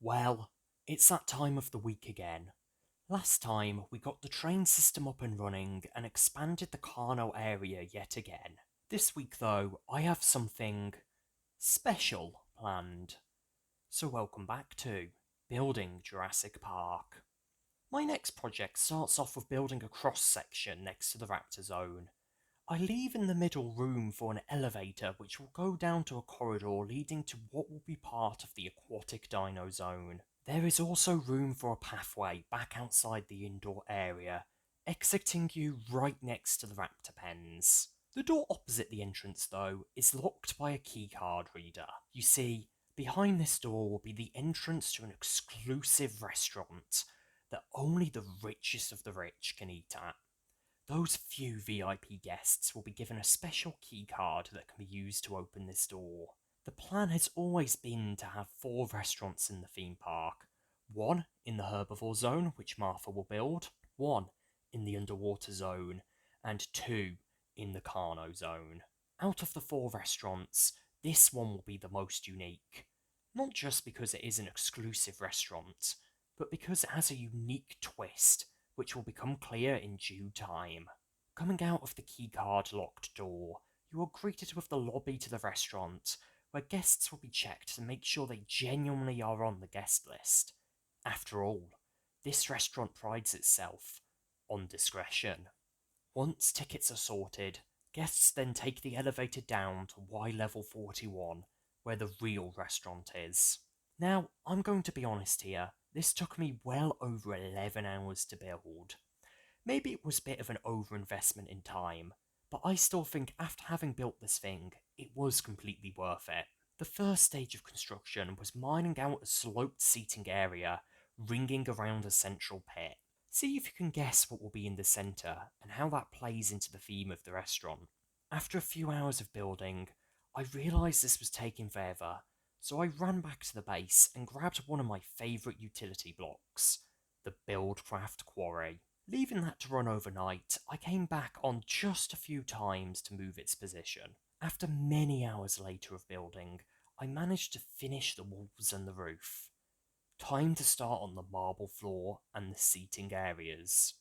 Well, it's that time of the week again. Last time we got the train system up and running and expanded the Carno area yet again. This week though, I have something special planned. So welcome back to Building Jurassic Park. My next project starts off with building a cross section next to the Raptor Zone. I leave in the middle room for an elevator which will go down to a corridor leading to what will be part of the aquatic dino zone. There is also room for a pathway back outside the indoor area, exiting you right next to the raptor pens. The door opposite the entrance, though, is locked by a keycard reader. You see, behind this door will be the entrance to an exclusive restaurant that only the richest of the rich can eat at. Those few VIP guests will be given a special keycard that can be used to open this door. The plan has always been to have 4 restaurants in the theme park. One in the herbivore zone, which Martha will build, one in the underwater zone, and 2 in the Carno zone. Out of the 4 restaurants, this one will be the most unique. Not just because it is an exclusive restaurant, but because it has a unique twist which will become clear in due time. Coming out of the keycard locked door, you are greeted with the lobby to the restaurant, where guests will be checked to make sure they genuinely are on the guest list. After all, this restaurant prides itself on discretion. Once tickets are sorted, guests then take the elevator down to Y level 41, where the real restaurant is. Now, I'm going to be honest here, this took me well over 11 hours to build. Maybe it was a bit of an overinvestment in time, but I still think after having built this thing, it was completely worth it. The first stage of construction was mining out a sloped seating area ringing around a central pit. See if you can guess what will be in the centre and how that plays into the theme of the restaurant. After a few hours of building, I realised this was taking forever, so I ran back to the base and grabbed one of my favourite utility blocks, the Buildcraft Quarry. Leaving that to run overnight, I came back on just a few times to move its position. After many hours later of building, I managed to finish the walls and the roof. Time to start on the marble floor and the seating areas.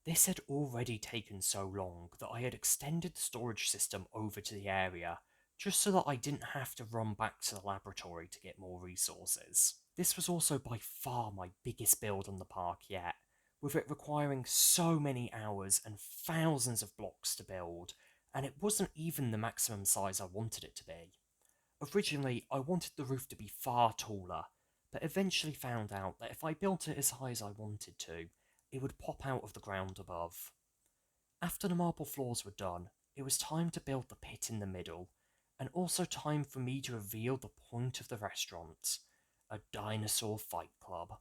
This had already taken so long that I had extended the storage system over to the area, just so that I didn't have to run back to the laboratory to get more resources. This was also by far my biggest build on the park yet, with it requiring so many hours and thousands of blocks to build, and it wasn't even the maximum size I wanted it to be. Originally, I wanted the roof to be far taller, but eventually found out that if I built it as high as I wanted to, it would pop out of the ground above. After the marble floors were done, it was time to build the pit in the middle, and also time for me to reveal the point of the restaurant, a dinosaur fight club.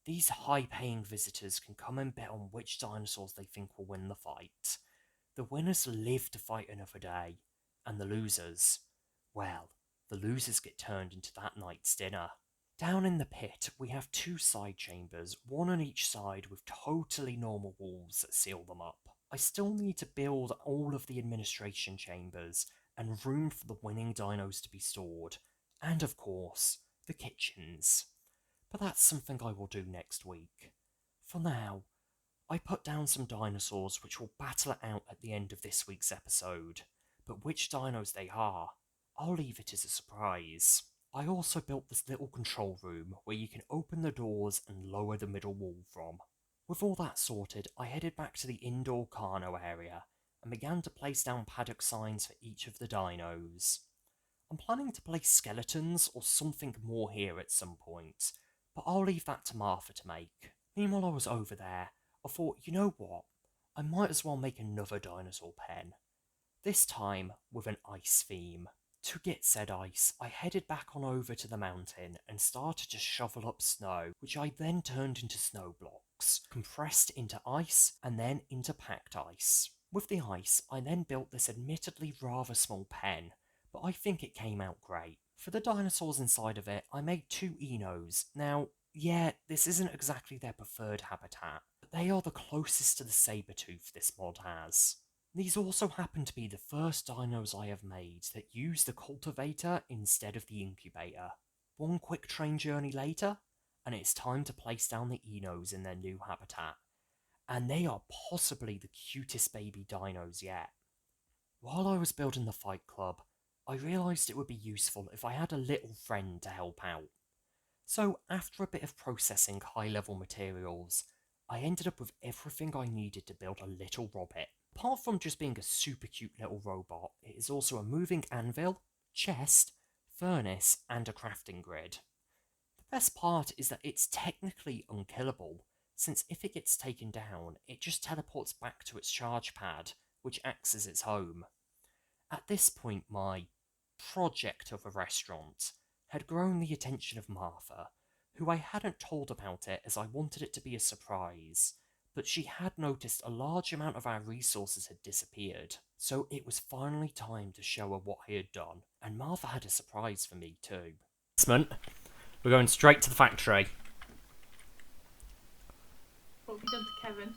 These high-paying visitors can come and bet on which dinosaurs they think will win the fight. The winners live to fight another day, and the losers, well, the losers get turned into that night's dinner. Down in the pit, we have 2 side chambers, one on each side with totally normal walls that seal them up. I still need to build all of the administration chambers and room for the winning dinos to be stored, and of course, the kitchens. But that's something I will do next week. For now, I put down some dinosaurs which will battle it out at the end of this week's episode, but which dinos they are, I'll leave it as a surprise. I also built this little control room where you can open the doors and lower the middle wall from. With all that sorted, I headed back to the indoor Carno area and began to place down paddock signs for each of the dinos. I'm planning to place skeletons or something more here at some point, but I'll leave that to Martha to make. Meanwhile I was over there, I thought, you know what, I might as well make another dinosaur pen. This time with an ice theme. To get said ice, I headed back on over to the mountain and started to shovel up snow, which I then turned into snow blocks, compressed into ice and then into packed ice. With the ice, I then built this admittedly rather small pen, but I think it came out great. For the dinosaurs inside of it, I made 2 Enos. Now, yeah, this isn't exactly their preferred habitat, but they are the closest to the saber-tooth this mod has. These also happen to be the first dinos I have made that use the cultivator instead of the incubator. One quick train journey later, and it's time to place down the Enos in their new habitat. And they are possibly the cutest baby dinos yet. While I was building the Fight Club, I realised it would be useful if I had a little friend to help out. So after a bit of processing high-level materials, I ended up with everything I needed to build a little Robbit. Apart from just being a super cute little robot, it is also a moving anvil, chest, furnace, and a crafting grid. The best part is that it's technically unkillable, since if it gets taken down, it just teleports back to its charge pad, which acts as its home. At this point, my project of a restaurant had grown the attention of Martha, who I hadn't told about it as I wanted it to be a surprise, but she had noticed a large amount of our resources had disappeared, so it was finally time to show her what I had done, and Martha had a surprise for me too. We're going straight to the factory. What have you done to Kevin?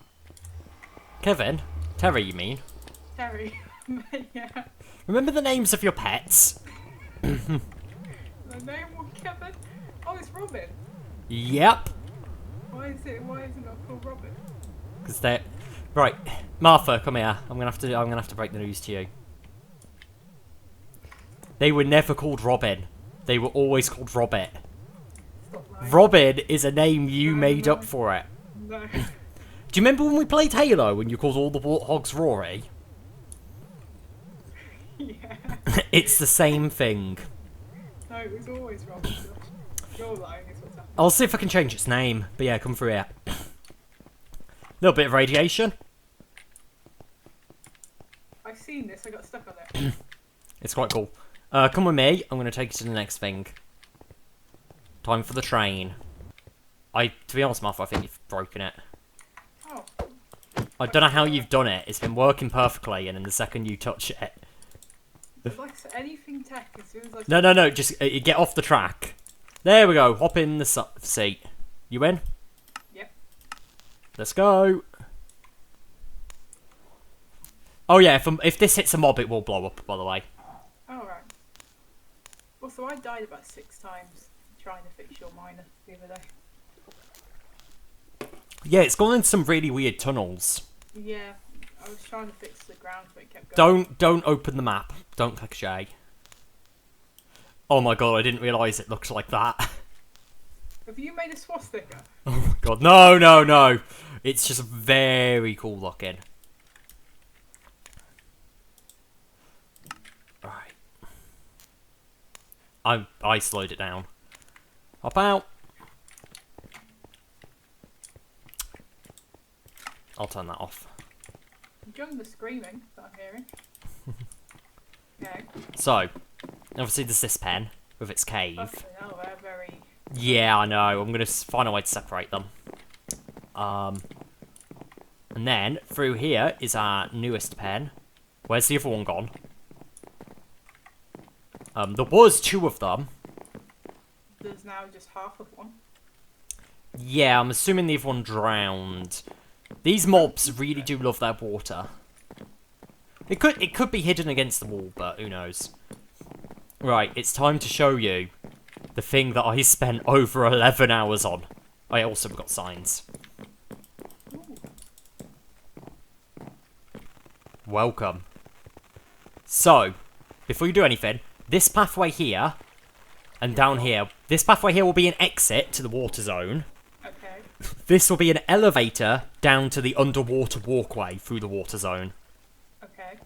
Kevin? Terry, you mean? Terry. Yeah. Remember the names of your pets? The name was Kevin? Oh, it's Robin. Yep. Why is it not called Robin? Because they're... Right, Martha, come here. I'm gonna have to break the news to you. They were never called Robin. They were always called Robbit. Robin is a name you made up for it. No. Do you remember when we played Halo when you called all the warthogs Rory? Yeah. It's the same thing. No, it was always Robin. You're lying is what's happening. I'll see if I can change its name. But yeah, come through here. Little bit of radiation. I've seen this, I got stuck on it. It's quite cool. Come with me. I'm going to take you to the next thing. Time for the train. To be honest, Martha, I think you've broken it. Oh. I don't know how you've done it. It's been working perfectly, and then the second you touch it... It's like anything tech, as soon as I... No, just get off the track. There we go. Hop in the seat. You in? Yep. Let's go. Oh yeah, if this hits a mob, it will blow up, by the way. Oh, right. Also, I died about 6 times trying to fix your miner the other day. Yeah, it's gone into some really weird tunnels. Yeah, I was trying to fix the ground, but it kept going. Don't open the map. Don't click J. Oh my god, I didn't realise it looked like that. Have you made a swastika? Oh my god, no. It's just very cool looking. Right. I slowed it down. Hop out. I'll turn that off. Enjoying the screaming that I'm hearing. Okay. So, obviously there's this pen with its cave. Fucking hell, they're very... Yeah, I know. I'm going to find a way to separate them. And then, through here is our newest pen. Where's the other one gone? There was 2 of them. There's now just half of one. Yeah, I'm assuming the other one drowned. These mobs really do love their water. It could be hidden against the wall, but who knows. Right, it's time to show you the thing that I spent over 11 hours on. I also got signs. Ooh. Welcome. So, before you do anything, this pathway here and down here, this pathway here will be an exit to the water zone. Okay. This will be an elevator down to the underwater walkway through the water zone. Okay.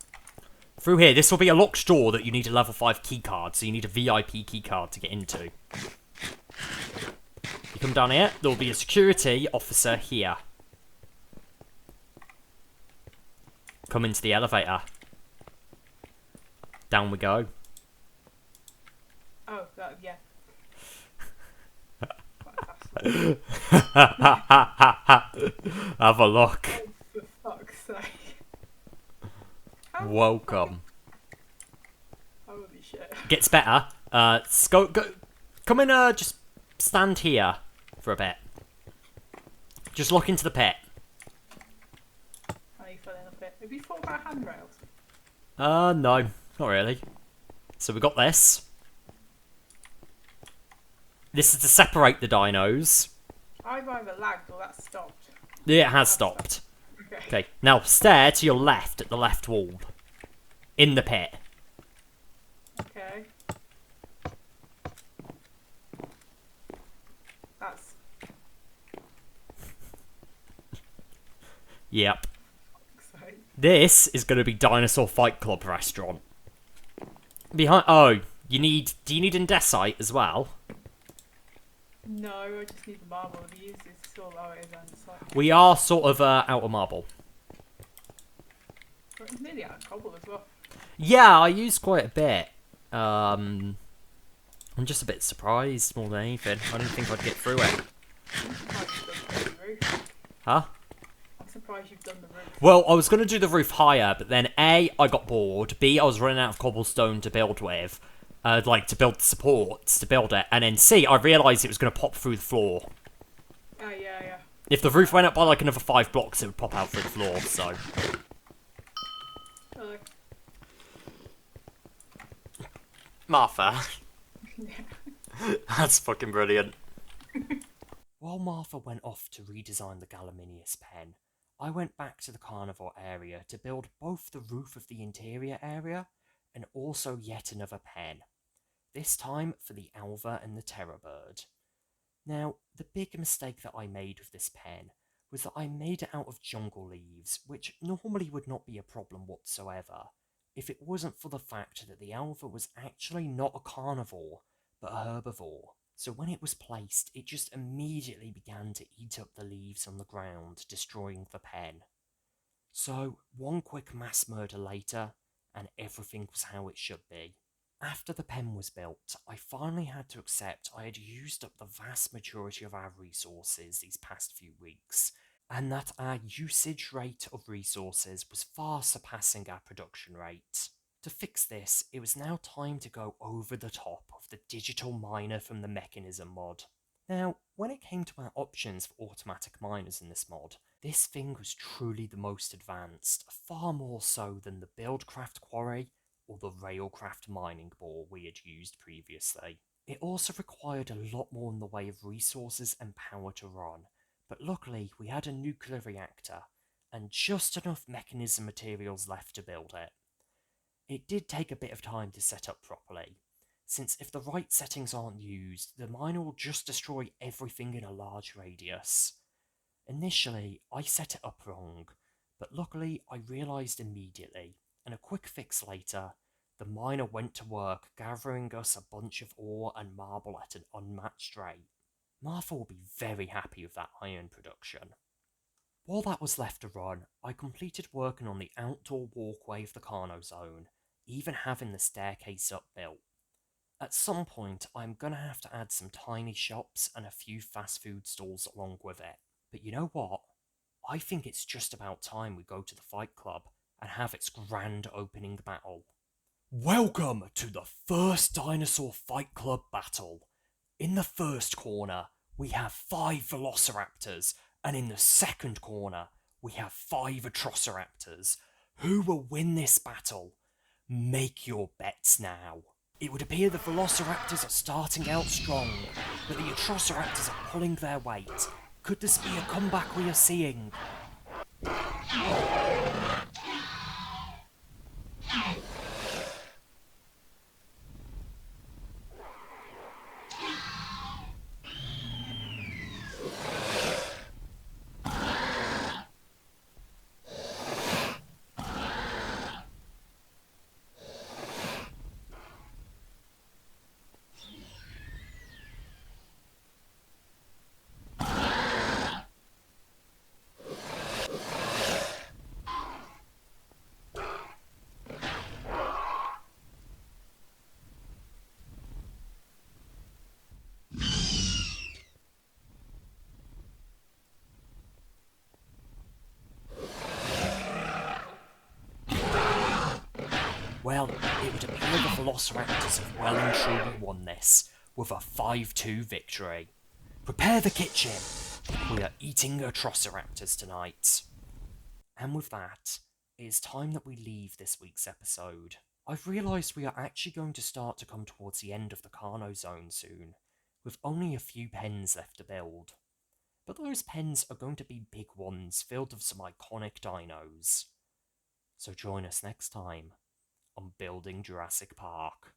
Through here, this will be a locked door that you need a level 5 keycard, so you need a VIP keycard to get into. You come down here, there will be a security officer here. Come into the elevator. Down we go. Oh, that, yeah. Have a look. Oh, for fuck's sake. How Welcome. Holy shit. Gets better. Go, come in, just stand here for a bit. Just look into the pit. Oh, you fell in a pit. Have you thought about handrails? No, not really. So we got this. This is to separate the dinos. I've either lagged or that's stopped. It has That's stopped. Okay. Okay, now stare to your left at the left wall. In the pit. Okay. That's Yep. exciting. This is going to be Dinosaur Fight Club restaurant. Behind. Oh, you need. Do you need andesite as well? No, I just need the marble. The use is still low it is and it's like We are sort of out of marble. it's nearly out of cobble as well. Yeah, I used quite a bit. I'm just a bit surprised more than anything. I didn't think I'd get through it. I'm surprised you've done the roof. Huh? I'm surprised you've done the roof. Well, I was going to do the roof higher, but then A, I got bored. B, I was running out of cobblestone to build with. To build the supports to build it. And then C, I realised it was going to pop through the floor. Oh yeah. If the roof went up by like another 5 blocks, it would pop out through the floor, so. Oh, Martha. yeah. That's fucking brilliant. While Martha went off to redesign the Gallimimus pen, I went back to the carnivore area to build both the roof of the interior area and also yet another pen. This time for the Alva and the Terror Bird. Now, the big mistake that I made with this pen was that I made it out of jungle leaves, which normally would not be a problem whatsoever, if it wasn't for the fact that the Alva was actually not a carnivore, but a herbivore. So when it was placed, it just immediately began to eat up the leaves on the ground, destroying the pen. So, one quick mass murder later, and everything was how it should be. After the pen was built, I finally had to accept I had used up the vast majority of our resources these past few weeks, and that our usage rate of resources was far surpassing our production rate. To fix this, it was now time to go over the top of the digital miner from the mechanism mod. Now, when it came to our options for automatic miners in this mod, this thing was truly the most advanced, far more so than the Buildcraft Quarry or the Railcraft mining bore we had used previously. It also required a lot more in the way of resources and power to run, but luckily we had a nuclear reactor, and just enough mechanism materials left to build it. It did take a bit of time to set up properly, since if the right settings aren't used, the miner will just destroy everything in a large radius. Initially, I set it up wrong, but luckily I realised immediately, and a quick fix later, the miner went to work gathering us a bunch of ore and marble at an unmatched rate. Martha will be very happy with that iron production. While that was left to run, I completed working on the outdoor walkway of the Carno Zone, even having the staircase up built. At some point, I'm gonna have to add some tiny shops and a few fast food stalls along with it. But you know what? I think it's just about time we go to the Fight Club and have its grand opening battle. Welcome to the first Dinosaur Fight Club battle. In the first corner, we have 5 Velociraptors, and in the second corner, we have 5 Atrociraptors. Who will win this battle? Make your bets now. It would appear the Velociraptors are starting out strong, but the Atrociraptors are pulling their weight. Could this be a comeback we are seeing? Well, it would appear the Velociraptors have well and truly won this, with a 5-2 victory. Prepare the kitchen! We are eating Atrociraptors tonight. And with that, it is time that we leave this week's episode. I've realised we are actually going to start to come towards the end of the Carno Zone soon, with only a few pens left to build. But those pens are going to be big ones filled with some iconic dinos. So join us next time on Building Jurassic Park.